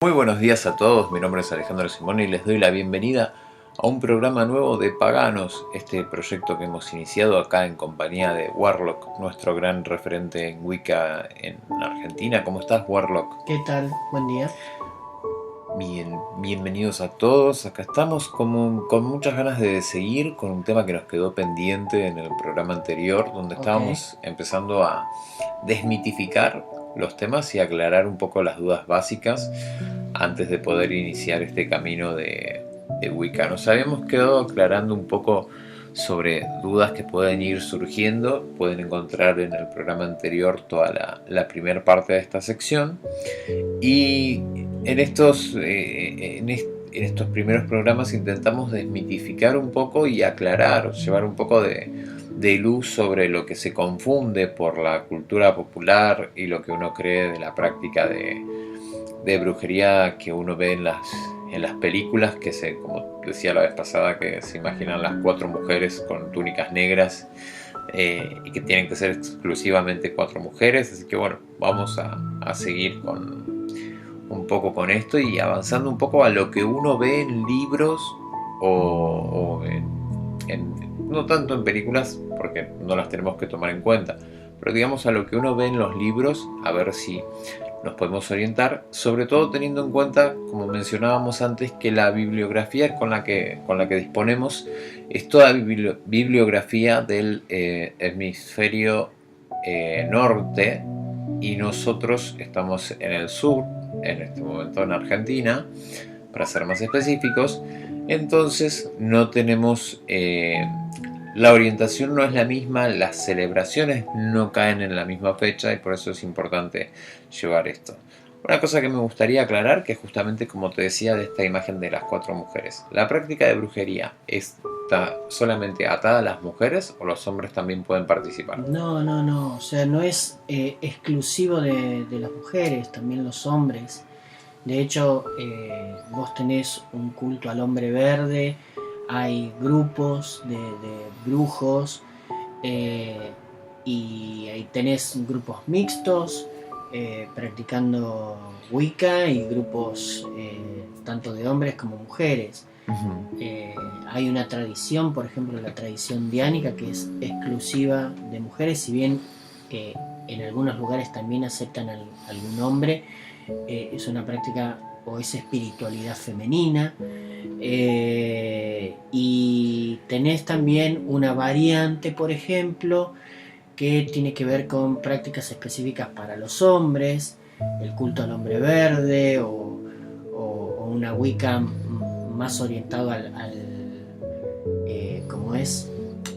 Muy buenos días a todos, mi nombre es Alejandro Simón y les doy la bienvenida a un programa nuevo de Paganos, este proyecto que hemos iniciado acá en compañía de Warlock, nuestro gran referente en Wicca en Argentina. ¿Cómo estás, Warlock? ¿Qué tal? Buen día. Bienvenidos a todos. Acá estamos con muchas ganas de seguir con un tema que nos quedó pendiente en el programa anterior, donde estábamos empezando a desmitificar los temas y aclarar un poco las dudas básicas antes de poder iniciar este camino de Wicca. Nos habíamos quedado aclarando un poco sobre dudas que pueden ir surgiendo. Pueden encontrar en el programa anterior toda la primera parte de esta sección. Y en estos primeros programas intentamos desmitificar un poco y aclarar, llevar un poco de luz sobre lo que se confunde por la cultura popular y lo que uno cree de la práctica de brujería que uno ve en las películas, como decía la vez pasada, que se imaginan las 4 mujeres con túnicas negras y que tienen que ser exclusivamente 4 mujeres. Así que bueno, vamos a seguir un poco con esto y avanzando un poco a lo que uno ve en libros o no tanto en películas, porque no las tenemos que tomar en cuenta, pero digamos a lo que uno ve en los libros, a ver si nos podemos orientar, sobre todo teniendo en cuenta, como mencionábamos antes, que la bibliografía con la que disponemos es toda bibliografía del hemisferio norte, y nosotros estamos en el sur, en este momento en Argentina, para ser más específicos. Entonces no tenemos la orientación no es la misma, las celebraciones no caen en la misma fecha y por eso es importante llevar esto. Una cosa que me gustaría aclarar, que justamente como te decía de esta imagen de las 4 mujeres, ¿la práctica de brujería está solamente atada a las mujeres o los hombres también pueden participar? No, o sea, no es exclusivo de las mujeres, también los hombres. De hecho, vos tenés un culto al hombre verde, hay grupos de brujos y ahí tenés grupos mixtos practicando Wicca y grupos tanto de hombres como mujeres. Hay una tradición, por ejemplo la tradición diánica, que es exclusiva de mujeres, si bien en algunos lugares también aceptan algún hombre. Es una práctica o es espiritualidad femenina. Y tenés también una variante, por ejemplo, que tiene que ver con prácticas específicas para los hombres, el culto al hombre verde o una Wicca más orientado como es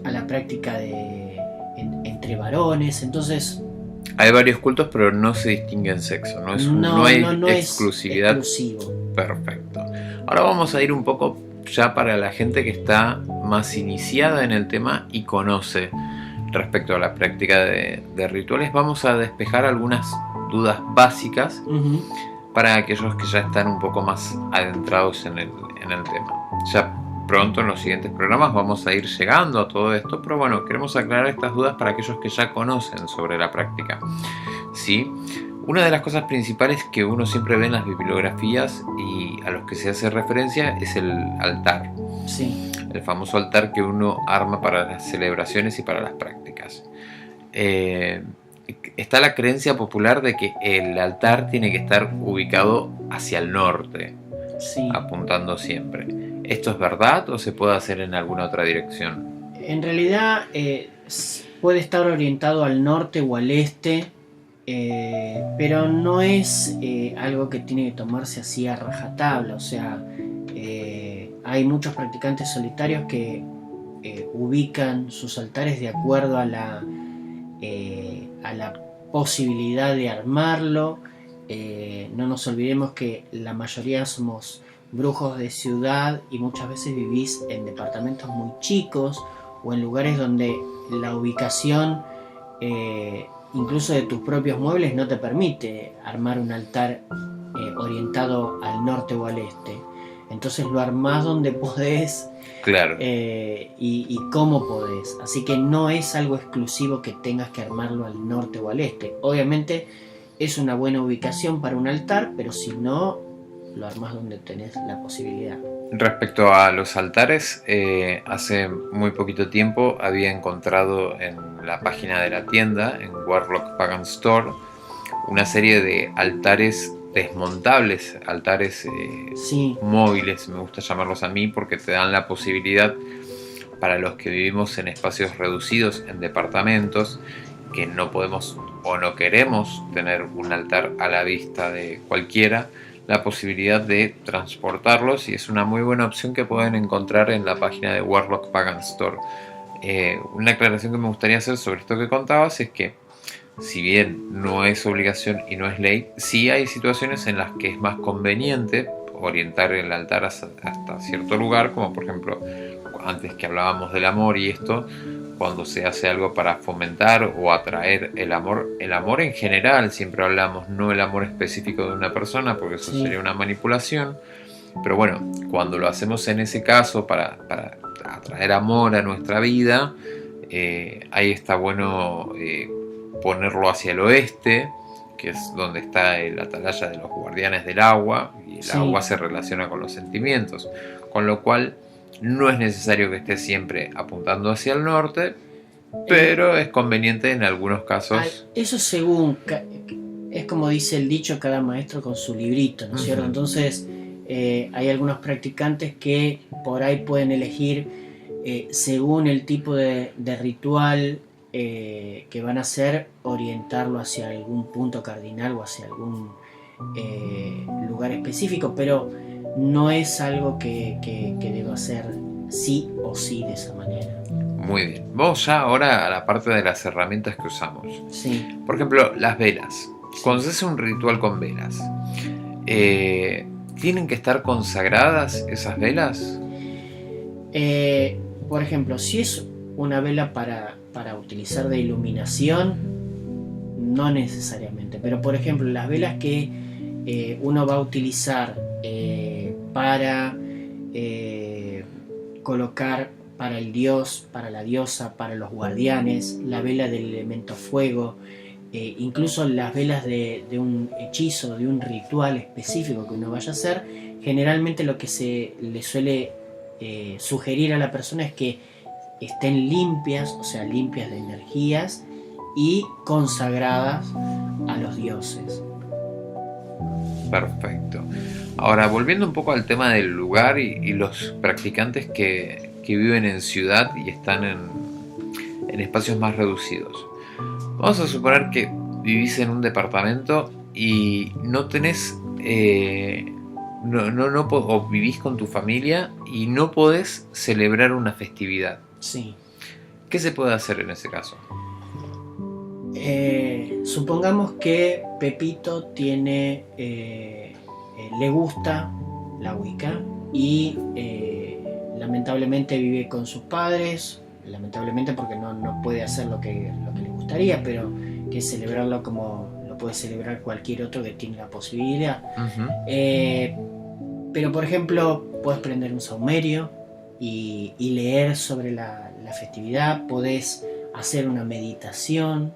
a la práctica entre varones. Entonces hay varios cultos, pero no se distingue en sexo, no hay exclusividad. Es exclusivo. Perfecto. Ahora vamos a ir un poco ya para la gente que está más iniciada en el tema y conoce respecto a la práctica de rituales. Vamos a despejar algunas dudas básicas para aquellos que ya están un poco más adentrados en el tema. Ya pronto en los siguientes programas vamos a ir llegando a todo esto, pero bueno, queremos aclarar estas dudas para aquellos que ya conocen sobre la práctica. ¿Sí? Una de las cosas principales que uno siempre ve en las bibliografías y a los que se hace referencia es el altar. Sí. El famoso altar que uno arma para las celebraciones y para las prácticas. Está la creencia popular de que el altar tiene que estar ubicado hacia el norte, sí, apuntando siempre. ¿Esto es verdad o se puede hacer en alguna otra dirección? En realidad puede estar orientado al norte o al este, pero no es algo que tiene que tomarse así a rajatabla. O sea, hay muchos practicantes solitarios que ubican sus altares de acuerdo a la posibilidad de armarlo. No nos olvidemos que la mayoría somos brujos de ciudad y muchas veces vivís en departamentos muy chicos o en lugares donde la ubicación incluso de tus propios muebles no te permite armar un altar orientado al norte o al este. Entonces lo armás donde podés. Claro. Y cómo podés. Así que no es algo exclusivo que tengas que armarlo al norte o al este. Obviamente es una buena ubicación para un altar, pero si no, lo armás donde tenés la posibilidad. Respecto a los altares, hace muy poquito tiempo había encontrado en la página de la tienda, en Warlock Pagan Store, una serie de altares desmontables, altares Sí, móviles, me gusta llamarlos a mí, porque te dan la posibilidad, para los que vivimos en espacios reducidos, en departamentos, que no podemos o no queremos tener un altar a la vista de cualquiera, la posibilidad de transportarlos, y es una muy buena opción que pueden encontrar en la página de Warlock Pagan Store. Una aclaración que me gustaría hacer sobre esto que contabas es que, si bien no es obligación y no es ley, sí hay situaciones en las que es más conveniente orientar el altar hasta cierto lugar, como por ejemplo antes que hablábamos del amor y esto, cuando se hace algo para fomentar o atraer el amor en general, siempre hablamos, no el amor específico de una persona, porque eso sí. sería una manipulación, pero bueno, cuando lo hacemos en ese caso para atraer amor a nuestra vida, ahí está bueno ponerlo hacia el oeste, que es donde está la atalaya de los guardianes del agua, y el Sí. agua se relaciona con los sentimientos, con lo cual no es necesario que esté siempre apuntando hacia el norte, pero es conveniente en algunos casos. Eso según, es como dice el dicho, cada maestro con su librito, ¿no es cierto? Ujú. Entonces hay algunos practicantes que por ahí pueden elegir según el tipo de ritual que van a hacer, orientarlo hacia algún punto cardinal o hacia algún lugar específico, pero no es algo que deba ser sí o sí de esa manera. Muy bien. Vamos ya ahora a la parte de las herramientas que usamos. Sí. Por ejemplo, las velas. Cuando se hace un ritual con velas, ¿tienen que estar consagradas esas velas? Por ejemplo, si es una vela para utilizar de iluminación, no necesariamente. Pero por ejemplo, las velas que uno va a utilizar para colocar para el dios, para la diosa, para los guardianes, la vela del elemento fuego, incluso las velas de un hechizo, de un ritual específico que uno vaya a hacer, generalmente lo que se le suele sugerir a la persona es que estén limpias, o sea, limpias de energías y consagradas a los dioses. Perfecto. Ahora, volviendo un poco al tema del lugar y los practicantes que viven en ciudad y están en espacios más reducidos. Vamos a suponer que vivís en un departamento y no tenés, o vivís con tu familia y no podés celebrar una festividad. Sí. ¿Qué se puede hacer en ese caso? Supongamos que Pepito tiene, le gusta la Wicca y lamentablemente vive con sus padres, lamentablemente porque no puede hacer lo que le gustaría, pero que celebrarlo como lo puede celebrar cualquier otro que tiene la posibilidad. Uh-huh. Pero por ejemplo, puedes prender un saumerio y leer sobre la festividad, podés hacer una meditación,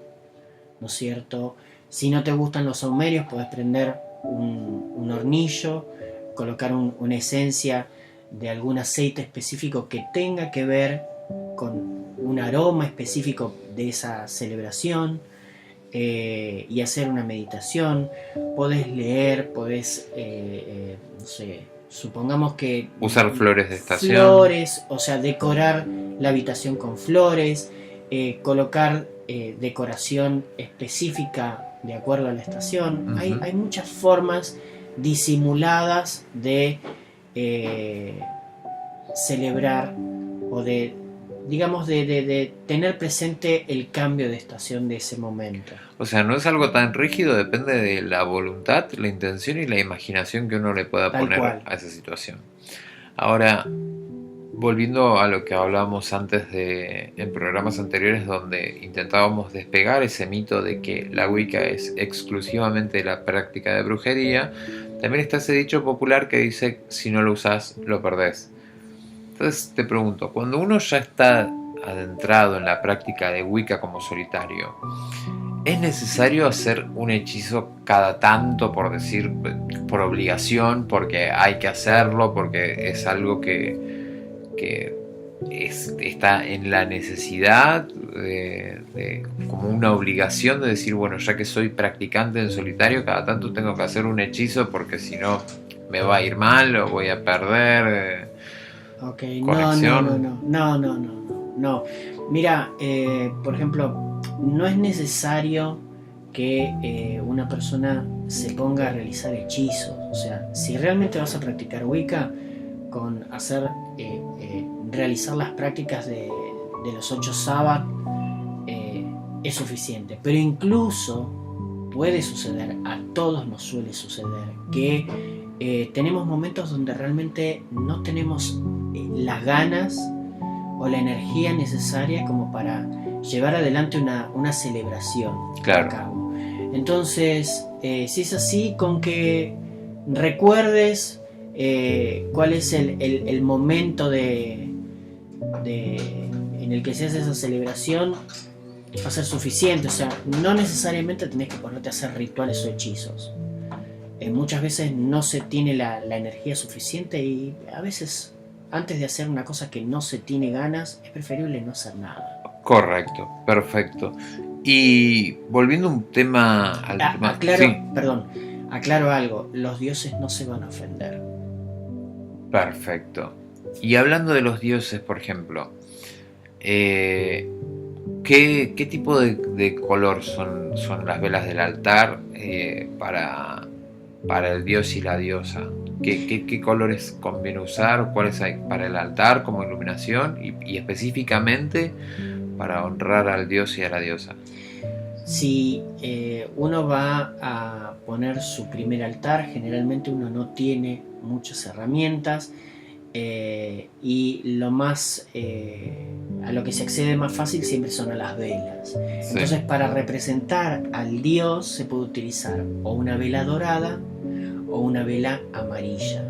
¿no es cierto? Si no te gustan los saumerios, podés prender un hornillo, colocar una esencia de algún aceite específico que tenga que ver con un aroma específico de esa celebración, y hacer una meditación. Podés leer, podés, no sé, supongamos que usar flores de estación. Flores, o sea, decorar la habitación con flores, colocar decoración específica de acuerdo a la estación. Uh-huh. Hay muchas formas disimuladas de celebrar o de, digamos, de tener presente el cambio de estación de ese momento. O sea, no es algo tan rígido, depende de la voluntad, la intención y la imaginación que uno le pueda Tal poner cual. a esa situación. Ahora, volviendo a lo que hablábamos antes en programas anteriores, donde intentábamos despegar ese mito de que la Wicca es exclusivamente la práctica de brujería, también está ese dicho popular que dice: si no lo usás, lo perdés. Entonces te pregunto, cuando uno ya está adentrado en la práctica de Wicca como solitario, ¿Es necesario hacer un hechizo cada tanto, por decir, por obligación, porque hay que hacerlo, porque es algo que está en la necesidad como una obligación de decir, bueno, ya que soy practicante en solitario, cada tanto tengo que hacer un hechizo porque si no me va a ir mal o voy a perder Ok, conexión? no. Mira, por ejemplo, no es necesario que una persona se ponga a realizar hechizos. O sea, si realmente vas a practicar Wicca, con realizar las prácticas de los 8 Sabbath es suficiente. Pero incluso puede suceder, a todos nos suele suceder, que tenemos momentos donde realmente no tenemos las ganas o la energía necesaria como para llevar adelante una celebración Claro. a cabo. Entonces, si es así, con que recuerdes cuál es el momento en el que se hace esa celebración, va a ser suficiente. O sea, no necesariamente tenés que ponerte a hacer rituales o hechizos. Muchas veces no se tiene la energía suficiente y a veces antes de hacer una cosa que no se tiene ganas es preferible no hacer nada. Correcto, perfecto. Y volviendo un tema al tema... Sí, Aclaro algo, los dioses no se van a ofender. perfecto. Y hablando de los dioses, por ejemplo, ¿qué tipo de color son las velas del altar para el dios y la diosa? ¿Qué colores conviene usar? ¿Cuáles hay para el altar como iluminación? Y específicamente para honrar al dios y a la diosa. Si uno va a poner su primer altar, generalmente uno no tiene muchas herramientas y lo más a lo que se accede más fácil siempre son a las velas. Sí. Entonces, para representar al dios se puede utilizar o una vela dorada o una vela amarilla.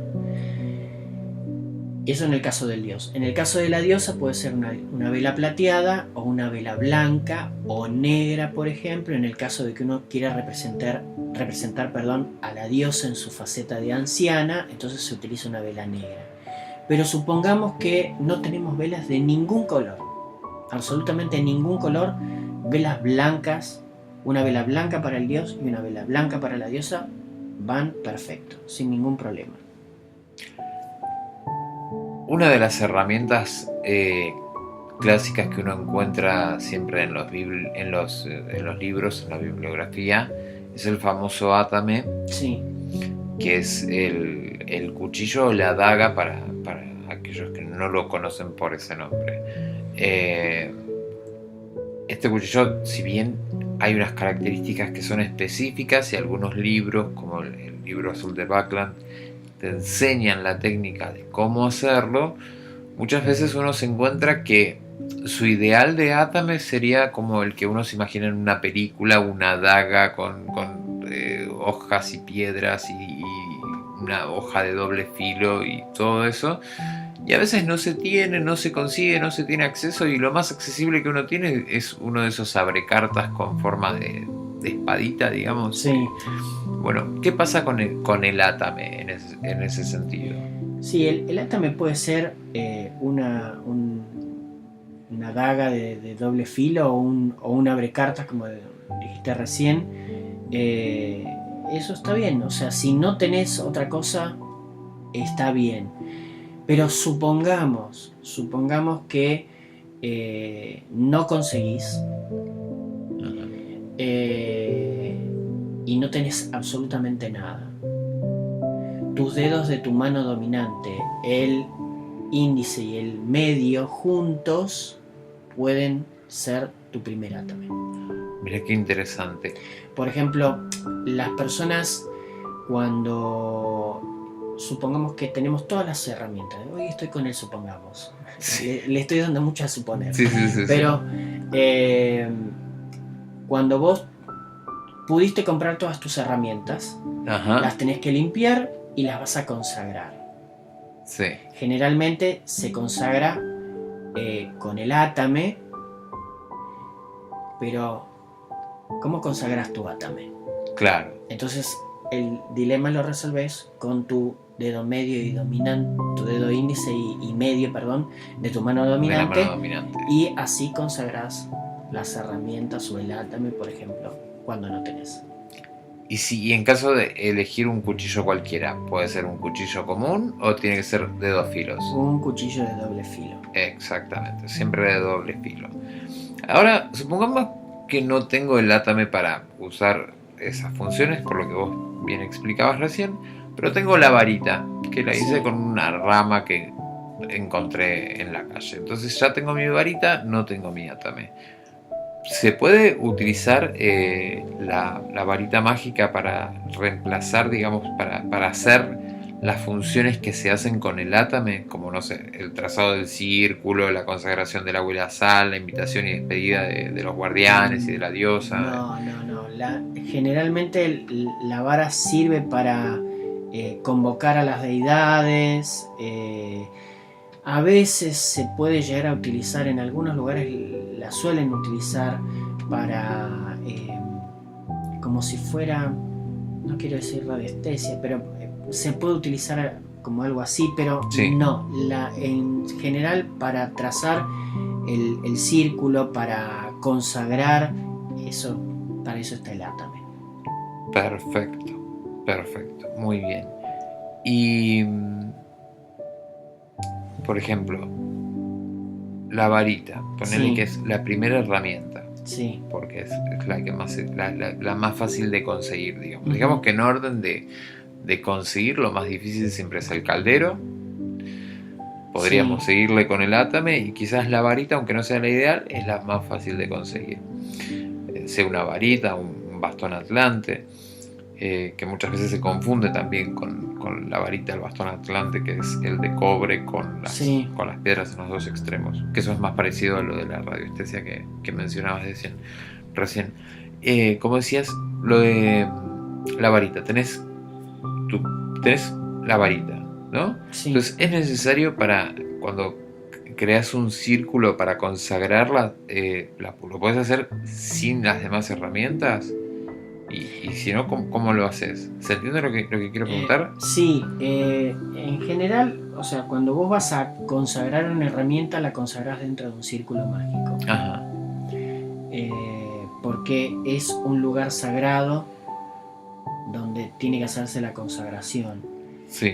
Eso en el caso del dios. En el caso de la diosa puede ser una vela plateada o una vela blanca o negra, por ejemplo, en el caso de que uno quiera representar a la diosa en su faceta de anciana, entonces se utiliza una vela negra. Pero supongamos que no tenemos velas de ningún color, absolutamente ningún color, velas blancas, una vela blanca para el dios y una vela blanca para la diosa van perfecto, sin ningún problema. Una de las herramientas clásicas que uno encuentra siempre en los libros, en la bibliografía, es el famoso átame, sí, que es el cuchillo o la daga para aquellos que no lo conocen por ese nombre. Este cuchillo, si bien hay unas características que son específicas y algunos libros, como el libro azul de Buckland, te enseñan la técnica de cómo hacerlo, muchas veces uno se encuentra que su ideal de átame sería como el que uno se imagina en una película, una daga con hojas y piedras y una hoja de doble filo y todo eso, y a veces no se tiene, no se consigue, no se tiene acceso, y lo más accesible que uno tiene es uno de esos abrecartas con forma de espadita, digamos. sí. Bueno, ¿qué pasa con el átame en ese sentido? Sí, el átame puede ser una daga de doble filo o un abrecartas, como dijiste recién. Eso está bien, o sea, si no tenés otra cosa, está bien. Pero supongamos que no conseguís y no tenés absolutamente nada. Tus dedos de tu mano dominante, el índice y el medio juntos, pueden ser tu primer átame. Mira qué interesante. Por ejemplo, las personas, cuando supongamos que tenemos todas las herramientas, hoy estoy con el supongamos, sí. le estoy dando mucho a suponer, sí, pero cuando vos pudiste comprar todas tus herramientas, ajá, las tenés que limpiar y las vas a consagrar. Sí. Generalmente se consagra con el átame, pero ¿Cómo consagras tu átame? Claro. Entonces el dilema lo resolves con tu dedo medio y dominante, tu dedo índice y medio, perdón, de tu mano dominante, De la mano dominante. y así consagras las herramientas o el átame, por ejemplo, cuando no tenés. Y en caso de elegir un cuchillo cualquiera, ¿puede ser un cuchillo común o tiene que ser de 2 filos? Un cuchillo de doble filo. Exactamente, siempre de doble filo. Ahora, supongamos que no tengo el átame para usar esas funciones, por lo que vos bien explicabas recién, pero tengo la varita, que la hice Sí. con una rama que encontré en la calle. Entonces ya tengo mi varita, no tengo mi átame. ¿Se puede utilizar la varita mágica para reemplazar, digamos, para hacer las funciones que se hacen con el átame? Como, no sé, el trazado del círculo, la consagración del agua y la sal, la invitación y despedida de los guardianes y de la diosa. No. Generalmente la vara sirve para convocar a las deidades. A veces se puede llegar a utilizar, en algunos lugares la suelen utilizar para, como si fuera, no quiero decir radiestesia, pero se puede utilizar como algo así, pero Sí. no, en general para trazar el círculo, para consagrar, para eso está el átame. Perfecto, muy bien. Y, por ejemplo, la varita, ponele Sí. que es la primera herramienta, Sí, porque es la que más la más fácil de conseguir, digamos. Ujú. Digamos que en orden de conseguir, lo más difícil siempre es el caldero. Podríamos Sí. seguirle con el átame y quizás la varita, aunque no sea la ideal, es la más fácil de conseguir. Sea una varita, un bastón atlante, que muchas veces se confunde también con la varita del bastón atlante, que es el de cobre con las piedras en los dos extremos, que eso es más parecido a lo de la radiestesia que mencionabas recién. Como decías, lo de la varita, tenés la varita, ¿no? Sí. Entonces es necesario para cuando creas un círculo para consagrarla, lo puedes hacer sin las demás herramientas. Y si no, ¿cómo lo haces? ¿Se entiende lo que quiero preguntar? Sí, en general, o sea, cuando vos vas a consagrar una herramienta, la consagrás dentro de un círculo mágico. Ajá. Porque es un lugar sagrado donde tiene que hacerse la consagración. Sí.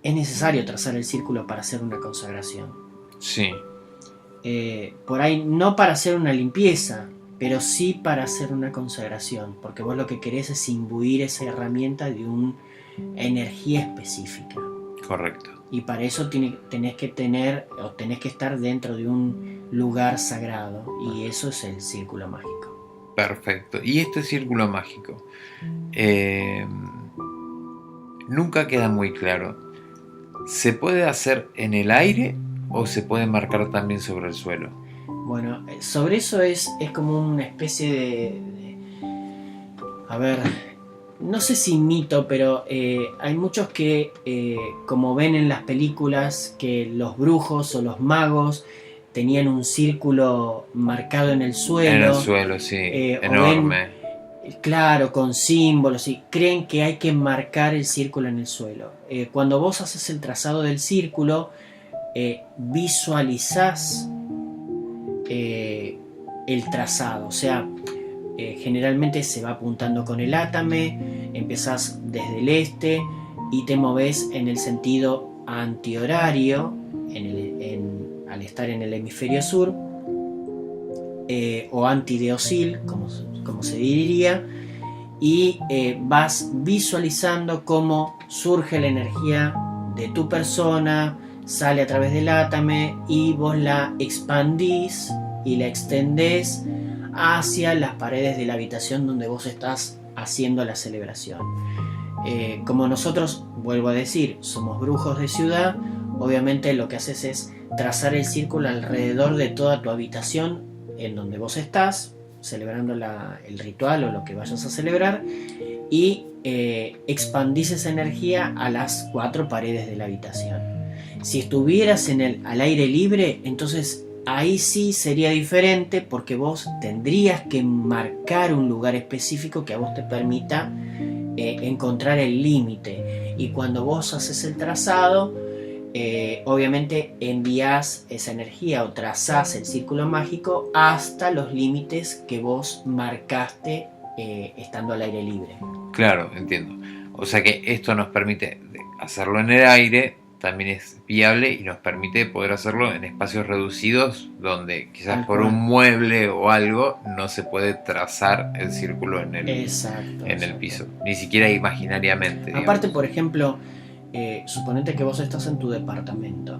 Es necesario trazar el círculo para hacer una consagración. Sí. Por ahí no para hacer una limpieza, pero sí para hacer una consagración, porque vos lo que querés es imbuir esa herramienta de una energía específica. Correcto. Y para eso tenés que estar dentro de un lugar sagrado, y eso es el círculo mágico. Perfecto. Y este círculo mágico nunca queda muy claro. ¿Se puede hacer en el aire o se puede marcar también sobre el suelo? Bueno, sobre eso es como una especie de a ver, no sé si mito, pero hay muchos que, como ven en las películas, que los brujos o los magos tenían un círculo marcado en el suelo. En el suelo, sí, enorme. Claro, con símbolos, y creen que hay que marcar el círculo en el suelo. Cuando vos haces el trazado del círculo, visualizás el trazado, o sea, generalmente se va apuntando con el átame, empezás desde el este y te moves en el sentido antihorario al estar en el hemisferio sur, o antideosil, como se diría, y vas visualizando cómo surge la energía de tu persona, sale a través del átame y vos la expandís y la extendés hacia las paredes de la habitación donde vos estás haciendo la celebración. Como nosotros, vuelvo a decir, somos brujos de ciudad, obviamente lo que haces es trazar el círculo alrededor de toda tu habitación en donde vos estás celebrando el ritual o lo que vayas a celebrar, y expandís esa energía a las 4 paredes de la habitación. Si estuvieras al aire libre, entonces ahí sí sería diferente porque vos tendrías que marcar un lugar específico que a vos te permita encontrar el límite. Y cuando vos haces el trazado, obviamente envías esa energía o trazás el círculo mágico hasta los límites que vos marcaste estando al aire libre. Claro, entiendo. O sea que esto nos permite hacerlo en el aire, también es viable y nos permite poder hacerlo en espacios reducidos donde quizás por un mueble o algo no se puede trazar el círculo en el piso, ni siquiera imaginariamente. Digamos. Aparte, por ejemplo, suponete que vos estás en tu departamento,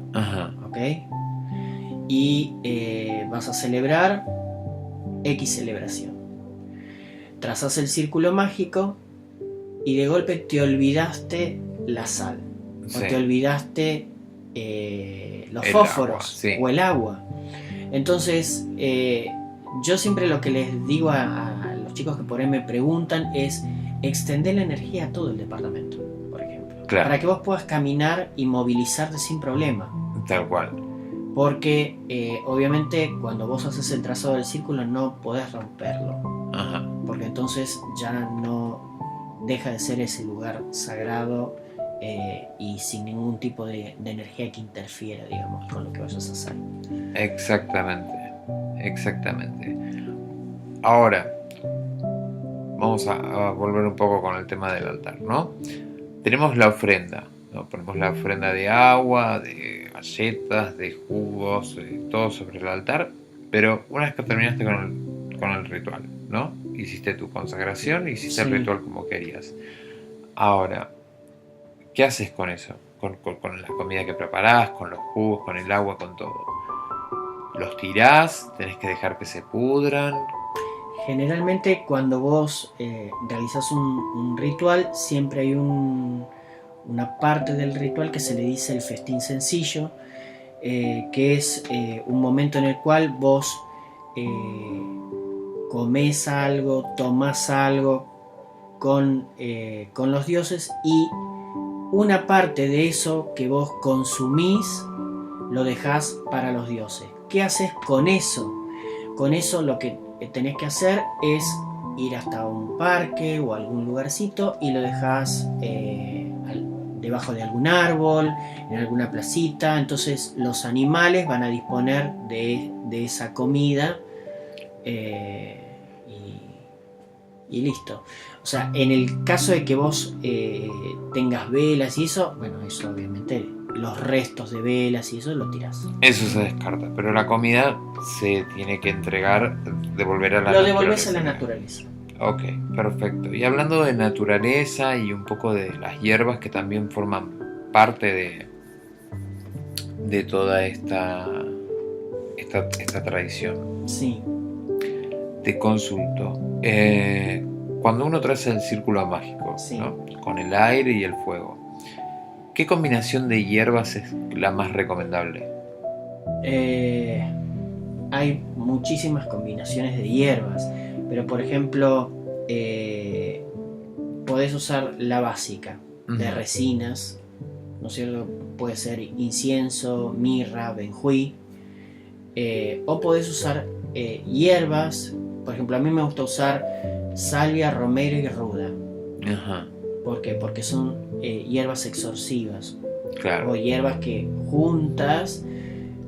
¿ok? Y vas a celebrar X celebración. Trazás el círculo mágico y de golpe te olvidaste la sal. O te olvidaste los fósforos o el agua. Entonces, yo siempre lo que les digo a los chicos que por ahí me preguntan es extender la energía a todo el departamento, por ejemplo. Claro. Para que vos puedas caminar y movilizarte sin problema. Tal cual. Porque, obviamente, cuando vos haces el trazado del círculo no podés romperlo. Ajá. Porque entonces ya no deja de ser ese lugar sagrado y sin ningún tipo de energía que interfiera, digamos, con lo que vayas a hacer. Exactamente. Ahora, vamos a volver un poco con el tema del altar, ¿no? Tenemos la ofrenda, ¿no? Ponemos la ofrenda de agua, de galletas, de jugos, todo sobre el altar, pero una vez que terminaste con el ritual, ¿no? Hiciste tu consagración, hiciste el ritual como querías. Ahora, ¿qué haces con eso? Con la comida que preparás, con los jugos, con el agua, con todo. ¿Los tirás? ¿Tenés que dejar que se pudran? Generalmente cuando vos realizás un ritual, siempre hay una parte del ritual que se le dice el festín sencillo, que es un momento en el cual vos comés algo, tomás algo con los dioses y una parte de eso que vos consumís lo dejás para los dioses. ¿Qué haces con eso? Con eso lo que tenés que hacer es ir hasta un parque o algún lugarcito y lo dejás debajo de algún árbol, en alguna placita. Entonces los animales van a disponer de esa comida y listo. O sea, en el caso de que vos tengas velas y eso, bueno, eso obviamente, los restos de velas y eso lo tirás. Eso se descarta, pero la comida se tiene que entregar, devolver a la naturaleza. Lo devolvés a la naturaleza. Ok, perfecto. Y hablando de naturaleza y un poco de las hierbas que también forman parte de toda esta tradición. Sí. Te consulto. Cuando uno traza el círculo mágico, sí, ¿no? Con el aire y el fuego, ¿qué combinación de hierbas es la más recomendable? Hay muchísimas combinaciones de hierbas, pero por ejemplo, podés usar la básica de resinas, ¿no es cierto? Puede ser incienso, mirra, benjuí, o podés usar hierbas. Por ejemplo, a mí me gusta usar salvia, romero y ruda. Ajá. ¿Por qué? Porque son hierbas exorsivas. Claro. O hierbas que juntas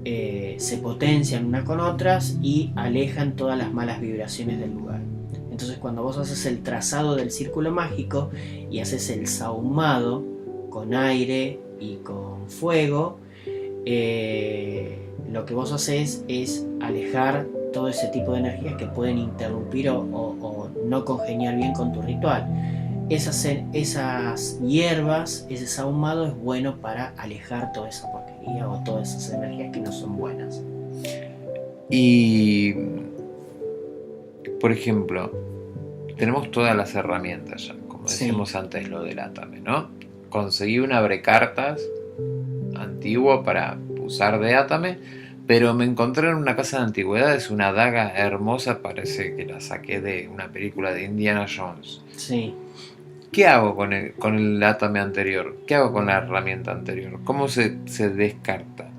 se potencian unas con otras y alejan todas las malas vibraciones del lugar. Entonces cuando vos haces el trazado del círculo mágico y haces el sahumado con aire y con fuego, lo que vos haces es alejar todo ese tipo de energías que pueden interrumpir o no congeniar bien con tu ritual. Esas hierbas, ese sahumado es bueno para alejar toda esa porquería o todas esas energías que no son buenas. Y, por ejemplo, tenemos todas las herramientas ya, como decíamos antes, lo del Atame, ¿no? Conseguí un abrecartas antiguo para usar de Atame, pero me encontré en una casa de antigüedades una daga hermosa, parece que la saqué de una película de Indiana Jones. Sí. ¿Qué hago con el Atame anterior? ¿Qué hago con la herramienta anterior? ¿Cómo se descarta?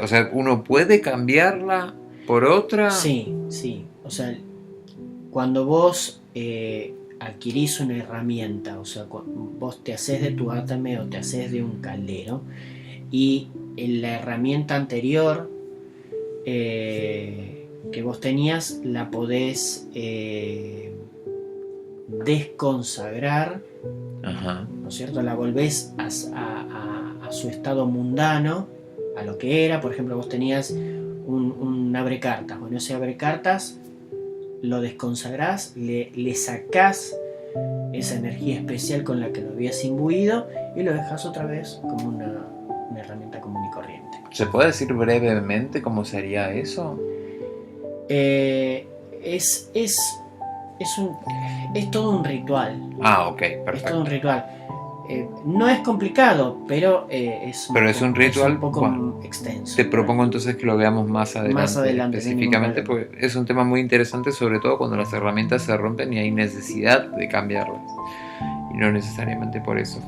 O sea, ¿uno puede cambiarla por otra? Sí, sí. O sea, cuando vos adquirís una herramienta, o sea, vos te haces de tu átame o te haces de un caldero, y en la herramienta anterior que vos tenías la podés desconsagrar, Ajá. ¿no es cierto? La volvés a su estado mundano, a lo que era. Por ejemplo, vos tenías un abrecartas. Bueno, ese abrecartas lo desconsagrás, le sacás esa energía especial con la que lo habías imbuido y lo dejás otra vez como una herramienta común y corriente. ¿Se puede decir brevemente cómo sería eso? Es todo un ritual. Ah, ok, Es todo perfecto. un ritual. No es complicado, pero es un ritual, es un poco bueno, extenso. Te propongo entonces que lo veamos más adelante, específicamente, no hay ningún porque es un tema muy interesante, sobre todo cuando las herramientas se rompen y hay necesidad de cambiarlas, y no necesariamente por eso.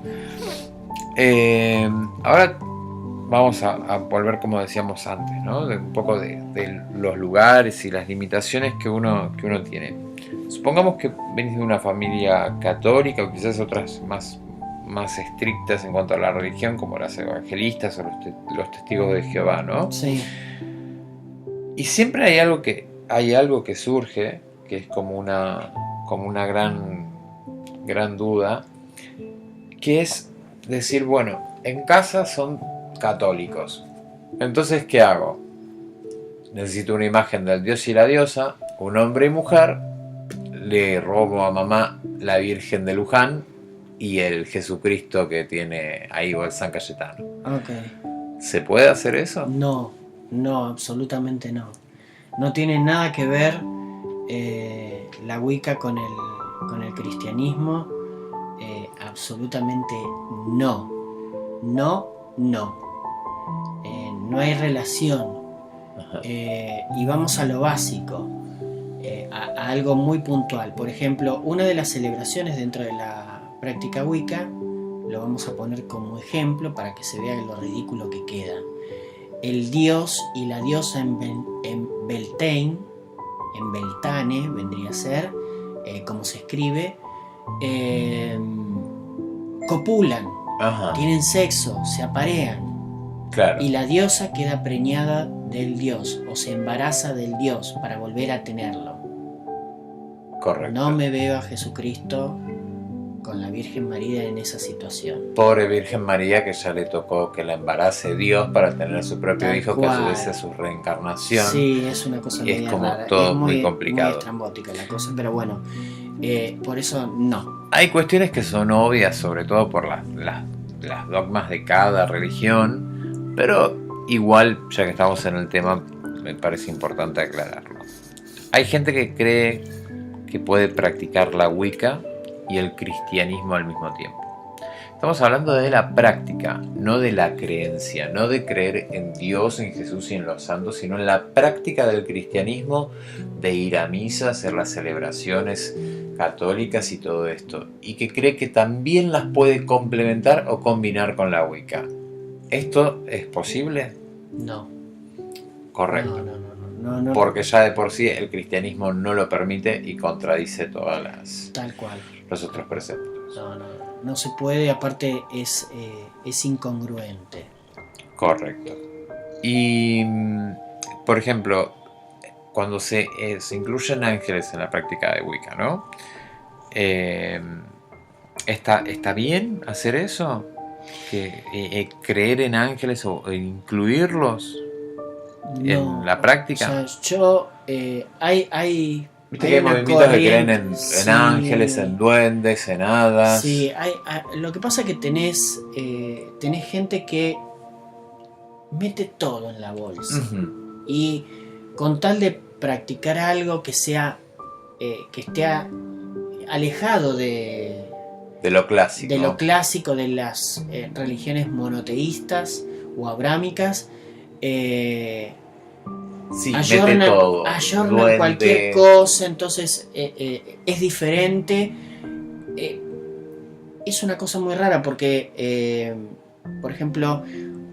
Ahora vamos a volver, como decíamos antes, ¿no? Un poco de los lugares y las limitaciones que uno tiene. Supongamos que venís de una familia católica, o quizás otras más estrictas en cuanto a la religión, como las evangelistas o los testigos de Jehová, ¿no? Sí. Y siempre hay algo que surge, que es como una gran duda, que es decir, bueno, en casa son católicos, entonces ¿qué hago? Necesito una imagen del dios y la diosa, un hombre y mujer, le robo a mamá la Virgen de Luján y el Jesucristo que tiene ahí, o el San Cayetano. Okay. ¿Se puede hacer eso? No, absolutamente no. No tiene nada que ver la Wicca con el cristianismo. Absolutamente no. No hay relación. Y vamos a lo básico, a algo muy puntual. Por ejemplo, una de las celebraciones dentro de la práctica Wicca, lo vamos a poner como ejemplo para que se vea lo ridículo que queda. El dios y la diosa en Beltane vendría a ser, como se escribe, copulan, Ajá. tienen sexo, se aparean. Claro. Y la diosa queda preñada del dios o se embaraza del dios para volver a tenerlo. Correcto. No me veo a Jesucristo con la Virgen María en esa situación. Pobre Virgen María, que ya le tocó que la embarace Dios para tener su propio Tal hijo, cual. que a su vez es su reencarnación. Sí, es una cosa y es media como rara. todo es muy complicado. Muy estrambótica la cosa, pero bueno, por eso no. Hay cuestiones que son obvias, sobre todo por las dogmas de cada religión, pero igual, ya que estamos en el tema, me parece importante aclararlo. Hay gente que cree que puede practicar la Wicca y el cristianismo al mismo tiempo. Estamos hablando de la práctica, no de la creencia, no de creer en Dios, en Jesús y en los santos, sino en la práctica del cristianismo, de ir a misa, hacer las celebraciones católicas y todo esto, y que cree que también las puede complementar o combinar con la Wicca. ¿Esto es posible? No. Correcto. No. Porque ya de por sí el cristianismo no lo permite y contradice todas tal cual. los otros preceptos. No se puede, aparte es incongruente. Correcto. Y, por ejemplo, cuando se incluyen ángeles en la práctica de Wicca, ¿no? ¿Está bien hacer eso? ¿Creer en ángeles o incluirlos en la práctica? O sea, hay Viste que hay movimientos que creen en ángeles, en duendes, en hadas. Sí, lo que pasa es que tenés gente que mete todo en la bolsa. Uh-huh. Y con tal de practicar algo que sea que esté alejado de lo clásico, de las religiones monoteístas o abrámicas, sí, mete todo, ayornan cualquier cosa, entonces es diferente. Es una cosa muy rara porque, por ejemplo,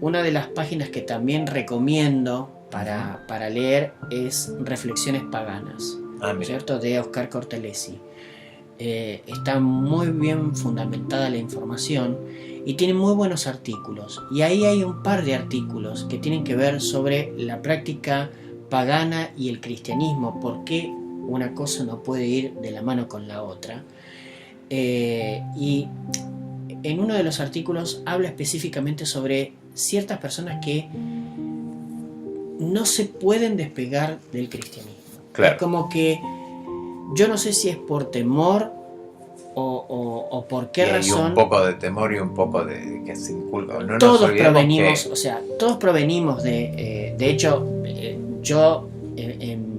una de las páginas que también recomiendo para leer es Reflexiones Paganas, ¿cierto? De Oscar Cortellesi. Está muy bien fundamentada la información y tiene muy buenos artículos. Y ahí hay un par de artículos que tienen que ver sobre la práctica pagana y el cristianismo, por qué una cosa no puede ir de la mano con la otra. Y en uno de los artículos habla específicamente sobre ciertas personas que no se pueden despegar del cristianismo. Claro. Es como que yo no sé si es por temor o por qué razón. Un poco de temor y un poco de que se inculca. No todos provenimos, o sea, todos provenimos de hecho, yo en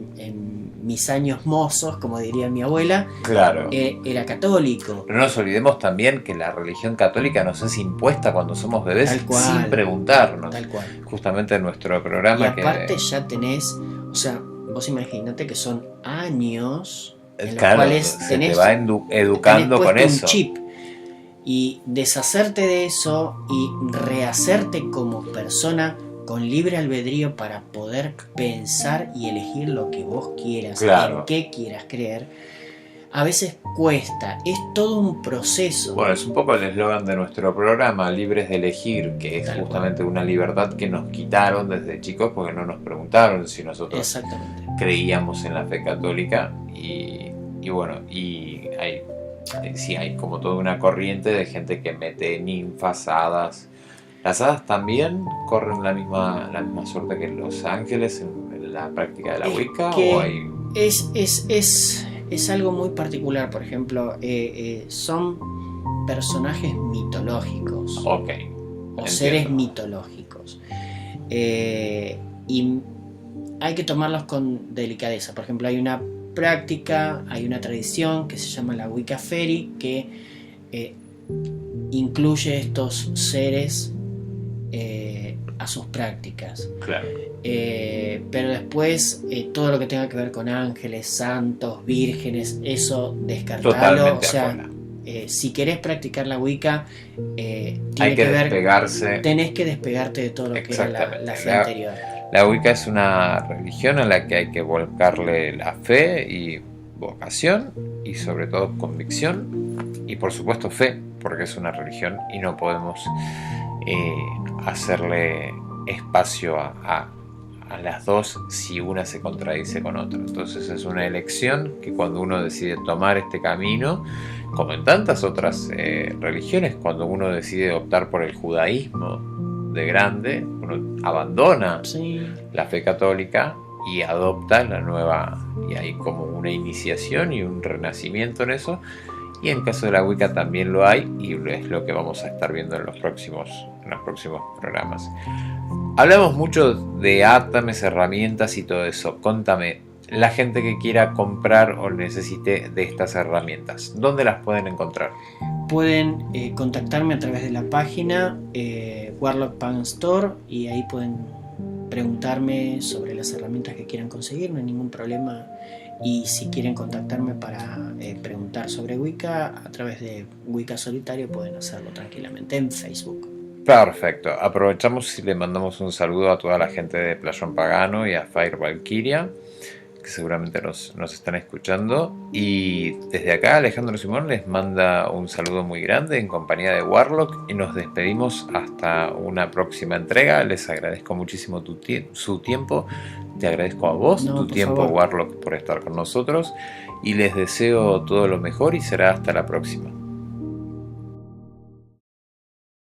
mis años mozos, como diría mi abuela, claro, era católico. Pero no nos olvidemos también que la religión católica nos es impuesta cuando somos bebés sin preguntarnos. Tal cual. Justamente en nuestro programa. Y aparte ya tenés, o sea, vos imagínate que son años en los claro, cuales se te va educando con eso. Un chip. Y deshacerte de eso y rehacerte como persona con libre albedrío para poder pensar y elegir lo que vos quieras, claro, en qué quieras creer, a veces cuesta, es todo un proceso. Bueno, es un poco el eslogan de nuestro programa, libres de elegir, que es justamente una libertad que nos quitaron desde chicos porque no nos preguntaron si nosotros creíamos en la fe católica y bueno, y hay como toda una corriente de gente que mete ninfas, hadas. ¿Las hadas también corren la misma suerte que los ángeles en la práctica de la Wicca? ¿O hay... es algo muy particular, por ejemplo, son personajes mitológicos. Ok. O seres mitológicos. Y hay que tomarlos con delicadeza. Por ejemplo, hay una práctica, hay una tradición que se llama la Wicca Fairy, que incluye estos seres a sus prácticas. Claro. Pero después todo lo que tenga que ver con ángeles, santos, vírgenes, eso descartalo. Totalmente, o sea, si querés practicar la Wicca, hay que despegarse. Tenés que despegarte de todo lo que era la fe anterior. La Wicca es una religión a la que hay que volcarle la fe y vocación y sobre todo convicción y por supuesto fe, porque es una religión y no podemos hacerle espacio a las dos si una se contradice con otra. Entonces es una elección que cuando uno decide tomar este camino, como en tantas otras religiones, cuando uno decide optar por el judaísmo de grande, uno abandona la fe católica y adopta la nueva, y hay como una iniciación y un renacimiento en eso, y en caso de la Wicca también lo hay, y es lo que vamos a estar viendo en los próximos programas. Hablamos mucho de átames, herramientas y todo eso. Contame, la gente que quiera comprar o necesite de estas herramientas, ¿dónde las pueden encontrar? Pueden contactarme a través de la página Warlock Pagan Store y ahí pueden preguntarme sobre las herramientas que quieran conseguir, no hay ningún problema. Y si quieren contactarme para preguntar sobre Wicca a través de Wicca Solitario, pueden hacerlo tranquilamente en Facebook. Perfecto, aprovechamos y le mandamos un saludo a toda la gente de Playón Pagano y a Fire Valkyria, que seguramente nos están escuchando. Y desde acá Alejandro Simón les manda un saludo muy grande en compañía de Warlock y nos despedimos hasta una próxima entrega. Les agradezco muchísimo su tiempo, te agradezco a vos tu tiempo, Warlock, por estar con nosotros y les deseo todo lo mejor y será hasta la próxima.